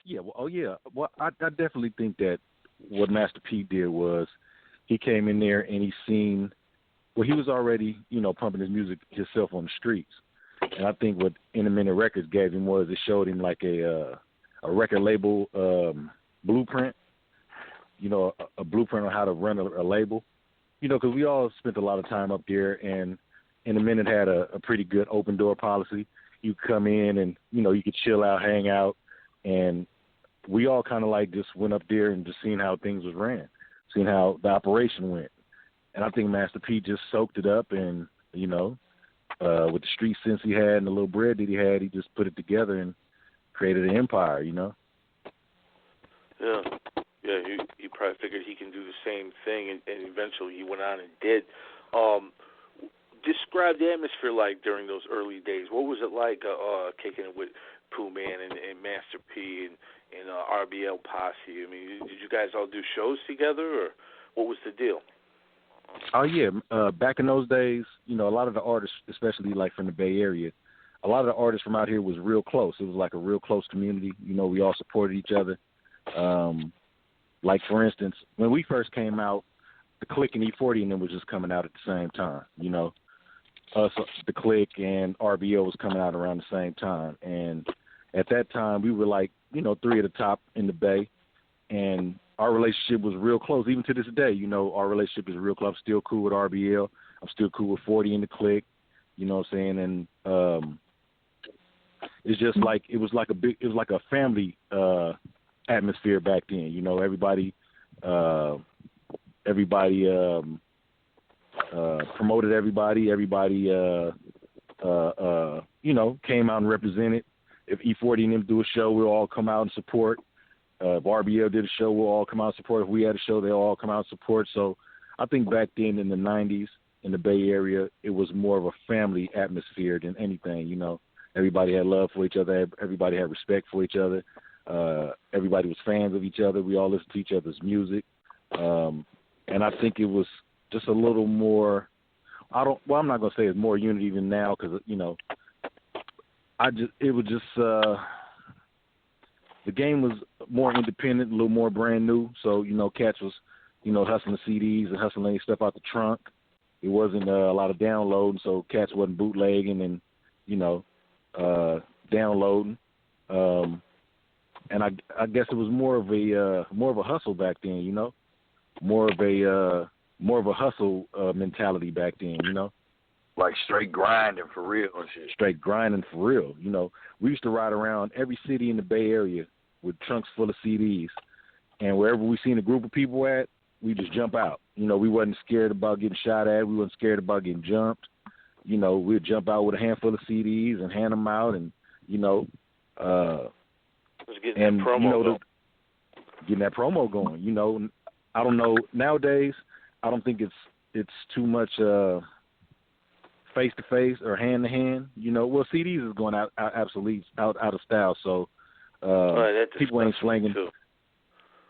Yeah, well, oh yeah. Well, I definitely think that what Master P did was he came in there and he seen, well, he was already, pumping his music himself on the streets. And I think what In a Minute Records gave him was it showed him like a record label blueprint, a blueprint on how to run a label. Because we all spent a lot of time up there, and In a Minute had a pretty good open door policy. You come in and, you could chill out, hang out, and we all kind of like just went up there and just seen how things was ran, seeing how the operation went. And I think Master P just soaked it up and, with the street sense he had and the little bread that he had, he just put it together and created an empire, Yeah. Yeah, he probably figured he can do the same thing, and eventually he went on and did. Describe the atmosphere like during those early days. What was it like kicking it with Pooh Man and Master P and RBL Posse? I mean, did you guys all do shows together, or what was the deal? Oh, yeah. Back in those days, a lot of the artists, especially like from the Bay Area, a lot of the artists from out here was real close. It was like a real close community. We all supported each other. Like, for instance, when we first came out, the Click and E40 and them was just coming out at the same time, Us, the Click and RBO was coming out around the same time. And at that time, we were like, three at the top in the Bay. And our relationship was real close. Even to this day, our relationship is real close. I'm still cool with RBL. I'm still cool with 40 in the Click. You know what I'm saying? And it's just like it was like a family atmosphere back then. Everybody promoted everybody. Everybody came out and represented. If E40 and them do a show, we'll all come out and support. If RBL did a show, we'll all come out and support. If we had a show, they'll all come out and support. So I think back then in the 90s in the Bay Area, it was more of a family atmosphere than anything, Everybody had love for each other. Everybody had respect for each other. Everybody was fans of each other. We all listened to each other's music. And I think it was just a little more, I'm not going to say it's more unity than now because, it was just, the game was more independent, a little more brand new. So, cats was, hustling CDs and hustling stuff out the trunk. It wasn't a lot of downloading, so cats wasn't bootlegging and, downloading. And I guess it was more of a hustle back then, more of a hustle mentality back then, Like straight grinding for real and shit. Straight grinding for real. We used to ride around every city in the Bay Area with trunks full of CDs, and wherever we seen a group of people at, we just jump out. We wasn't scared about getting shot at. We wasn't scared about getting jumped. We'd jump out with a handful of CDs and hand them out, and getting that promo going. I don't know nowadays. I don't think it's too much face to face or hand to hand. Well, CDs is going out obsolete, out of style. So people ain't slanging. Too.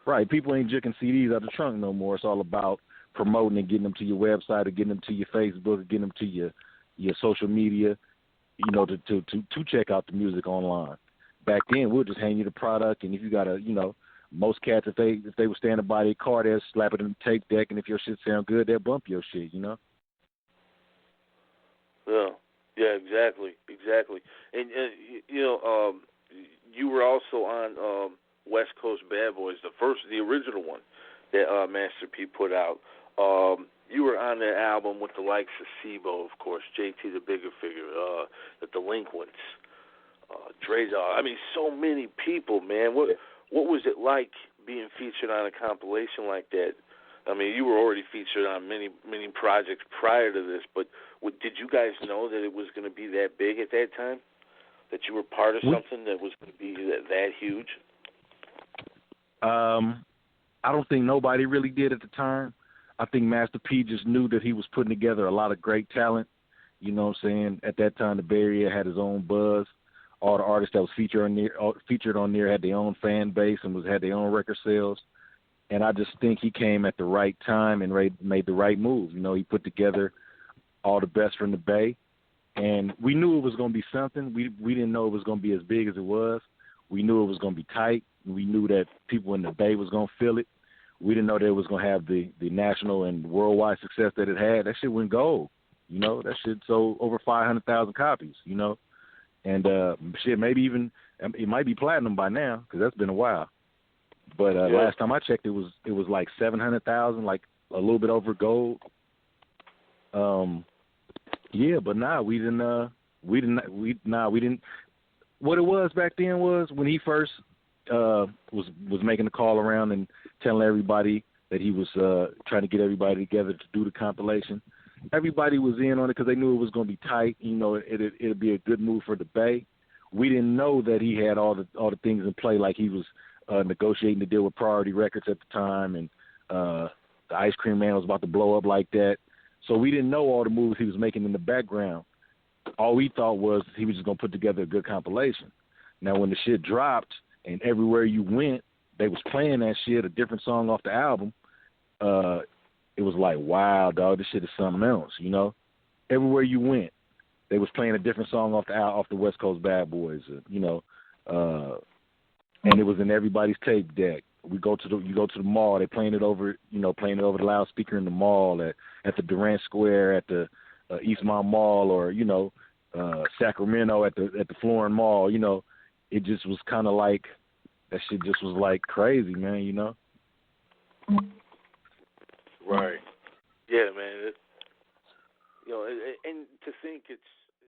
Right, people ain't jerking CDs out the trunk no more. It's all about promoting and getting them to your website or getting them to your Facebook or getting them to your social media. To check out the music online. Back then, we'll just hand you the product, and if you got most cats, if they were standing by their car, they'll slap it in the tape deck, and if your shit sound good, they'll bump your shit, Yeah, exactly. And you were also on West Coast Bad Boyz, the original one that Master P put out. You were on that album with the likes of Sibo, of course, JT the Bigger Figure, the Delinquents, Dre Dog. I mean, so many people, man. What was it like being featured on a compilation like that? I mean, you were already featured on many projects prior to this, but did you guys know that it was going to be that big at that time? That you were part of something that was going to be that huge? I don't think nobody really did at the time. I think Master P just knew that he was putting together a lot of great talent. You know what I'm saying? At that time, the Bay Area had his own buzz. All the artists that was featured on there had their own fan base and had their own record sales. And I just think he came at the right time and made the right move. He put together all the best from the Bay. And we knew it was going to be something. We didn't know it was going to be as big as it was. We knew it was going to be tight. We knew that people in the Bay was going to feel it. We didn't know that it was going to have the national and worldwide success that it had. That shit went gold. You know, that shit sold over 500,000 copies, you know. And shit, maybe even it might be platinum by now because that's been a while. But last time I checked, it was like 700,000, like a little bit over gold. Yeah, but we didn't. What it was back then was when he first was making the call around and telling everybody that he was trying to get everybody together to do the compilation. Everybody was in on it because they knew it was going to be tight. You know, it'd be a good move for the Bay. We didn't know that he had all the things in play, like he was negotiating to deal with Priority Records at the time, and the Ice Cream Man was about to blow up like that. So we didn't know all the moves he was making in the background. All we thought was he was just going to put together a good compilation. Now, when the shit dropped and everywhere you went, they was playing that shit, a different song off the album, it was like, wow, dog, this shit is something else, you know? Everywhere you went, they was playing a different song off the West Coast Bad Boyz, you know, and it was in everybody's tape deck. You go to the mall, they playing it over the loudspeaker in the mall, at the Durant Square, at the Eastmont Mall, or, you know, Sacramento at the Florin Mall, you know. It just was kind of like, that shit just was like crazy, man, you know? Right. Yeah, man. You know, and to think it's